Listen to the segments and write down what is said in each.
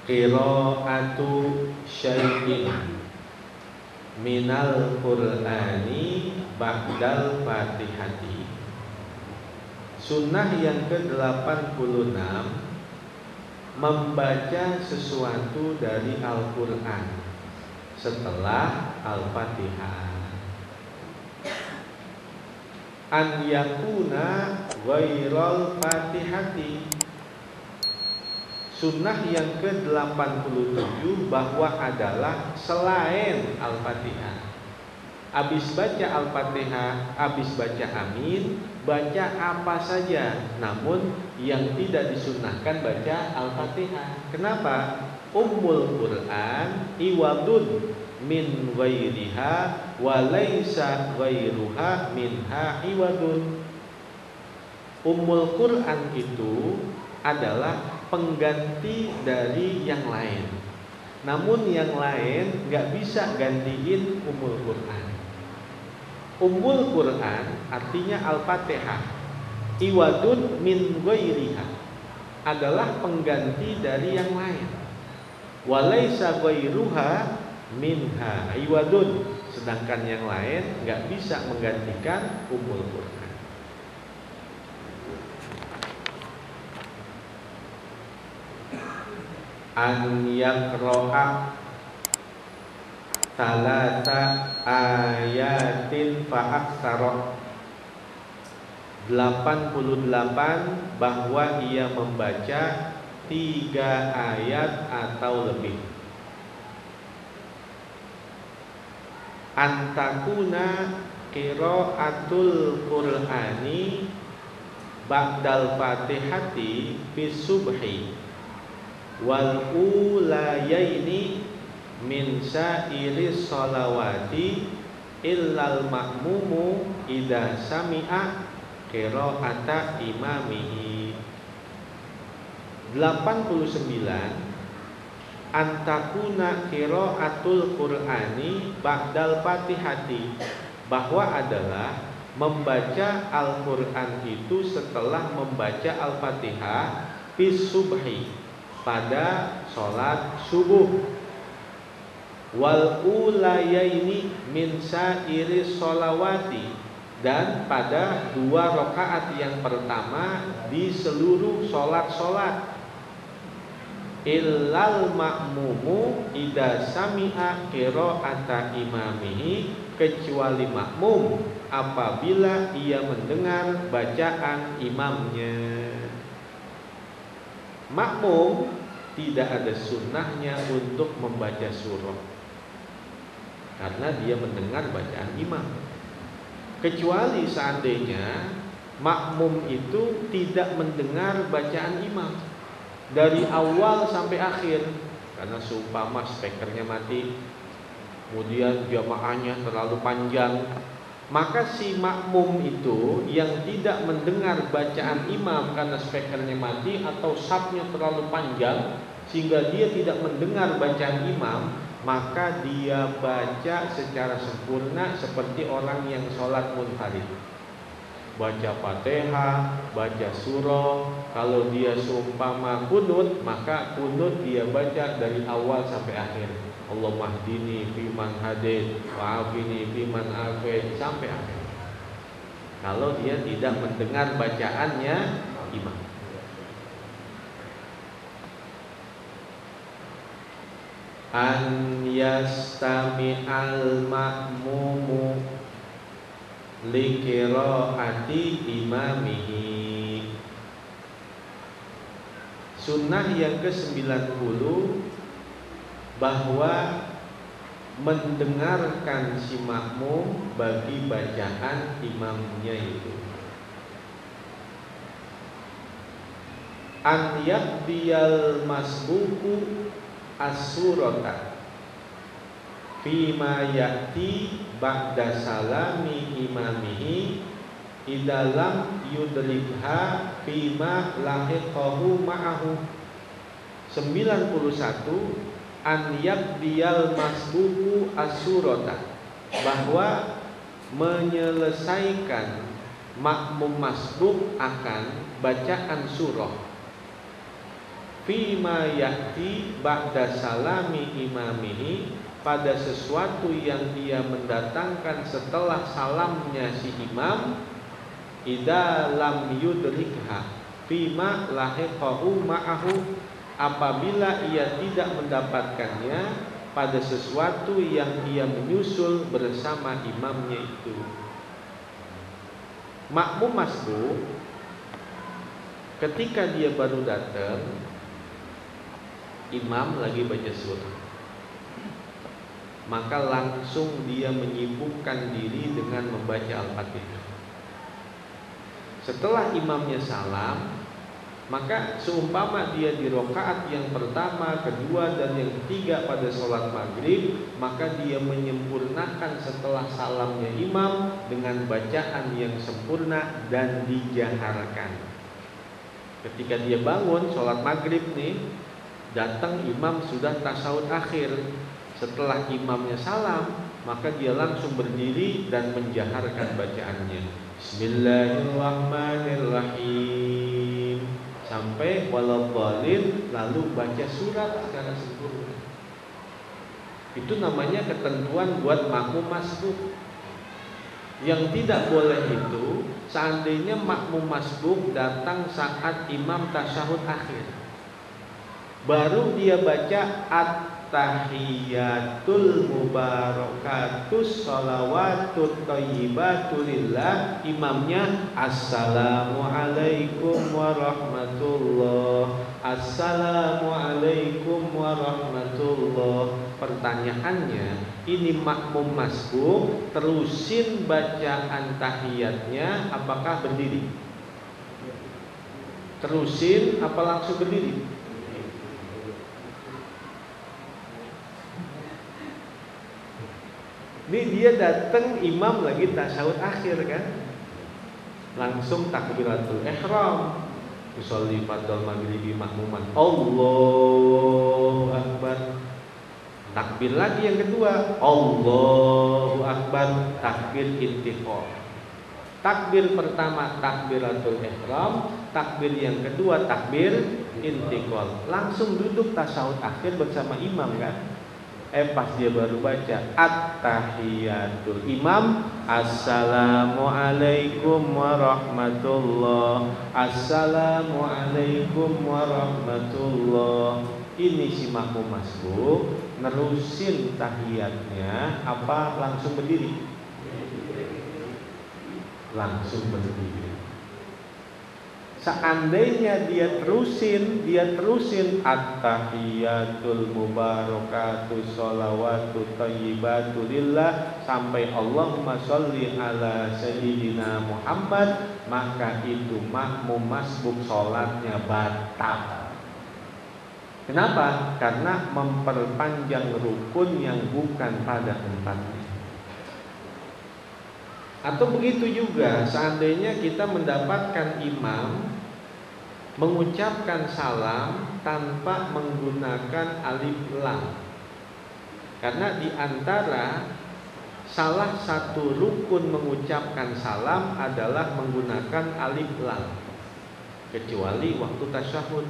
qira'atu syai'in minal Qur'ani ba'dal Fatihati. Sunnah yang ke-86, membaca sesuatu dari Al-Quran setelah Al-Fatihah. An yakuna ghairal Fatihati. Sunnah yang ke-87 bahwa adalah selain Al-Fatihah. Habis baca Al-Fatihah, habis baca amin, baca apa saja, namun yang tidak disunnahkan baca Al-Fatihah. Kenapa? Ummul Quran iwadun min ghairiha wa laisa ghairuha minha iwadun. Ummul Quran itu adalah pengganti dari yang lain, namun yang lain nggak bisa gantiin Ummul Quran. Ummul Quran artinya Al-Fatihah. Iwadun min ghairiha adalah pengganti dari yang lain. Walaysa ghairuha minha iwadun, sedangkan yang lain nggak bisa menggantikan Ummul Quran. An yaqra'a salasa ayatin fa'aksara. 88 bahwa ia membaca 3 ayat atau lebih. Antakuna qiraatul Qur'ani ba'dal Fatihati bis subhi wal ulayaini min sairis sholawati illal ma'mumu idza sami'a qira'ata imamihi. 89 antakuna qiraatul Qur'ani ba'dal Fatihati, bahwa adalah membaca Al-Qur'an itu setelah membaca Al-Fatihah bis subhi, pada sholat subuh, wal ulayaini min sairis sholawati, dan pada 2 rakaat yang pertama di seluruh sholat-sholat. Illal ma'mumu idza sami'a qira'ata imamihi, kecuali makmum apabila ia mendengar bacaan imamnya. Makmum tidak ada sunnahnya untuk membaca surah karena dia mendengar bacaan imam, kecuali seandainya makmum itu tidak mendengar bacaan imam dari awal sampai akhir, karena seumpama speakernya mati, kemudian jamaahnya terlalu panjang, maka si makmum itu yang tidak mendengar bacaan imam karena speakernya mati atau safnya terlalu panjang sehingga dia tidak mendengar bacaan imam, maka dia baca secara sempurna seperti orang yang sholat munfarid. Baca Fatihah, baca surah. Kalau dia seumpama kunut, maka kunut dia baca dari awal sampai akhir. Allahumma hdini fiman hadait wa'afini fiman afait, sampai akhir. Kalau dia tidak mendengar bacaannya imam. An yastami'al ma'mumu li qiraati imamihi. Sunnah yang ke-90 bahwa mendengarkan si makmum bagi bacaan imamnya itu. An yaqdiyal masbuku as-surata fima ya'ti ba'da salami imamihi idalam yudrikha fima lahiqahu ma'ahu. 91 an yaqdiyal masbuku as-surata, bahwa menyelesaikan makmum masbuk akan bacaan surah fima ya'ti ba'da salami imamihi, pada sesuatu yang dia mendatangkan setelah salamnya si imam, idza lam yudrikha fima lahiqahu ma'ahu, apabila ia tidak mendapatkannya pada sesuatu yang ia menyusul bersama imamnya itu. Makmum masbuk ketika dia baru datang, imam lagi baca surah, maka langsung dia menyibukkan diri dengan membaca Al-Fatihah. Setelah imamnya salam, maka seumpama dia di rakaat yang pertama, kedua, dan yang ketiga pada sholat maghrib, maka dia menyempurnakan setelah salamnya imam dengan bacaan yang sempurna dan dijaharkan. Ketika dia bangun sholat maghrib nih, datang imam sudah tasyahud akhir. Setelah imamnya salam, maka dia langsung berdiri dan menjaharkan bacaannya. Bismillahirrahmanirrahim sampai waladhdallin, lalu baca surat secara sempurna. Itu namanya ketentuan buat makmum masbuk. Yang tidak boleh itu seandainya makmum masbuk datang saat imam tasyahud akhir, baru dia baca at-tahiyatul mubarakatus sholawatut thayyibatulillah, imamnya assalamualaikum warahmatullah, assalamualaikum warahmatullah. Pertanyaannya, ini makmum masbuk terusin bacaan tahiyatnya apakah berdiri? Terusin apa langsung berdiri? Ini dia datang imam lagi tasyahud akhir kan, langsung takbiratul ihram, usolli fardal maghribi makmuman, Allahu akbar. Takbir lagi yang kedua, Allahu akbar, takbir intiqal. Takbir pertama takbiratul ihram, takbir yang kedua takbir intiqal. Langsung duduk tasyahud akhir bersama imam kan? Pas dia baru baca at-tahiyatul imam, assalamualaikum warahmatullah, assalamualaikum warahmatullah. Ini si makmum masbuk nerusin tahiyatnya apa langsung berdiri? Langsung berdiri. Seandainya dia terusin at-tahiyatul mubarakatus sholawatut thayyibatulillah sampai Allahumma sholli ala sayyidina Muhammad, maka itu makmum masbuk sholatnya batal. Kenapa? Karena memperpanjang rukun yang bukan pada tempatnya. Atau begitu juga seandainya kita mendapatkan imam mengucapkan salam tanpa menggunakan alif lam. Karena di antara salah satu rukun mengucapkan salam adalah menggunakan alif lam, kecuali waktu tasyahud.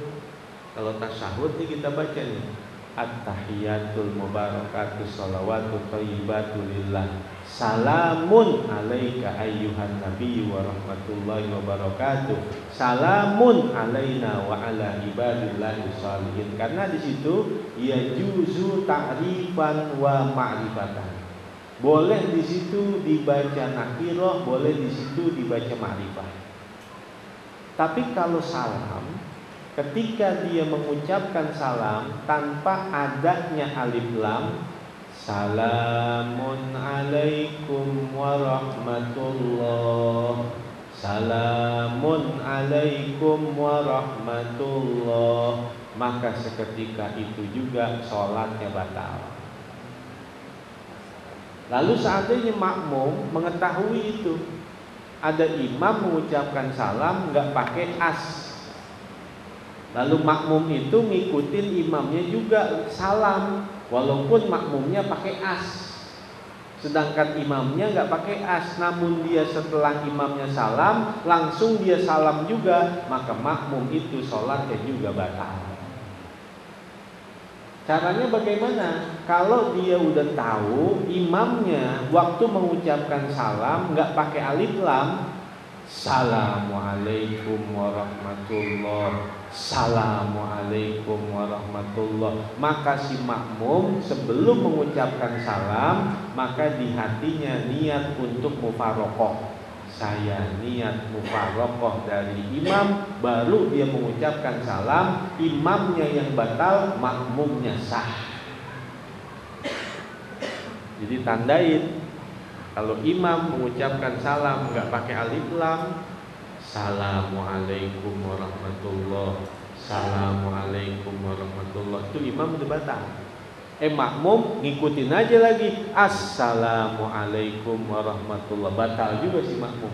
Kalau tasyahud ini kita baca nih, at-tahiyatul mubarakatus sholawatut thayyibatulillah, salamun alaika ayyuhan nabiyyu wa rahmatullahi wa barakatuh, salamun alaina wa ala ibadillahi sholihin. Karena di situ ya juzu ta'rifan wa ma'rifatan. Boleh di situ dibaca nakirah, boleh di situ dibaca ma'rifah. Tapi kalau salam, ketika dia mengucapkan salam tanpa adanya alif lam, salamun alaikum warahmatullah, salamun alaikum warahmatullah, maka seketika itu juga sholatnya batal. Lalu seandainya makmum mengetahui itu, ada imam mengucapkan salam nggak pakai as, lalu makmum itu ngikutin imamnya juga salam, walaupun makmumnya pakai as, sedangkan imamnya nggak pakai as, namun dia setelah imamnya salam langsung dia salam juga, maka makmum itu sholatnya juga batal. Caranya bagaimana? Kalau dia udah tahu imamnya waktu mengucapkan salam nggak pakai alif lam, Assalamualaikum warahmatullah, Assalamualaikum warahmatullah, maka si makmum sebelum mengucapkan salam maka di hatinya niat untuk mufarokoh. Saya niat mufarokoh dari imam, baru dia mengucapkan salam. Imamnya yang batal, makmumnya sah. Jadi tandain, kalau imam mengucapkan salam nggak pakai alif lam, Assalamualaikum warahmatullah, Assalamualaikum warahmatullah, itu imam udah batal. Makmum ngikutin aja lagi, Assalamualaikum warahmatullah, batal juga si makmum.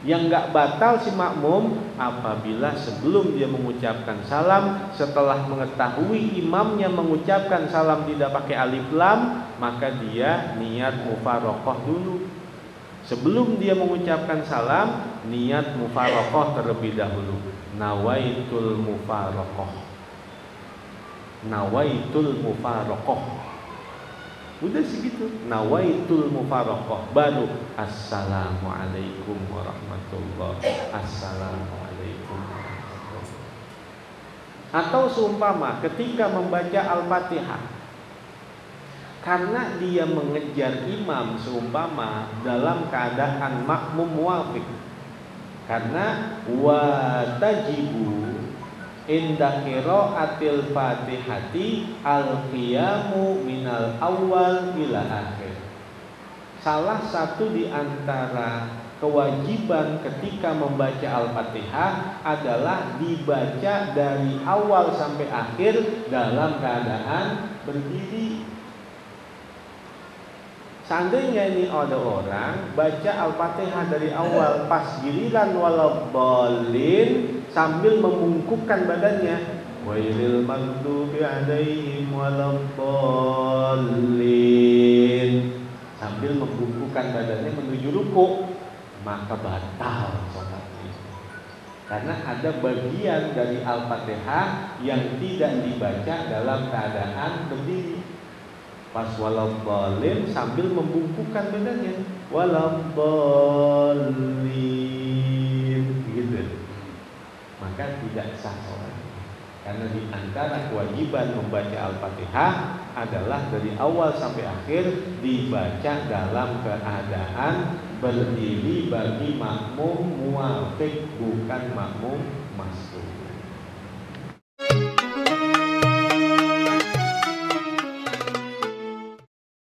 Yang nggak batal si makmum apabila sebelum dia mengucapkan salam, setelah mengetahui imamnya mengucapkan salam tidak pakai alif lam, maka dia niat mufarokoh dulu. Sebelum dia mengucapkan salam, niat mufarokoh terlebih dahulu. Nawaitul mufarokoh, nawaitul mufarokoh. Udah segitu, nawaitul mufarokoh, baru Assalamualaikum warahmatullah, Assalamualaikum warahmatullah. Atau seumpama ketika membaca Al-Fatihah, karena dia mengejar imam seumpama dalam keadaan makmum muwafiq, karena watajibu inda qiraatil fatihati al-qiyamu minal awal ila akhir. Salah satu di antara kewajiban ketika membaca Al-Fatihah adalah dibaca dari awal sampai akhir dalam keadaan berdiri. Seandainya ini ada orang baca Al-Fatihah dari awal, pas giliran waladhdallin sambil membungkukkan badannya, wailil maghdubi alaihim waladhdallin, sambil membungkukkan badannya menuju ruku, maka batal sholatnya. Karena ada bagian dari Al-Fatihah yang tidak dibaca dalam keadaan berdiri. Pas waladhdallin sambil membungkukkan badannya, waladhdallin gitu, maka tidak sah sholatnya. Karena di antara kewajiban membaca Al-Fatihah adalah dari awal sampai akhir dibaca dalam keadaan berdiri bagi makmum muwafiq, bukan makmum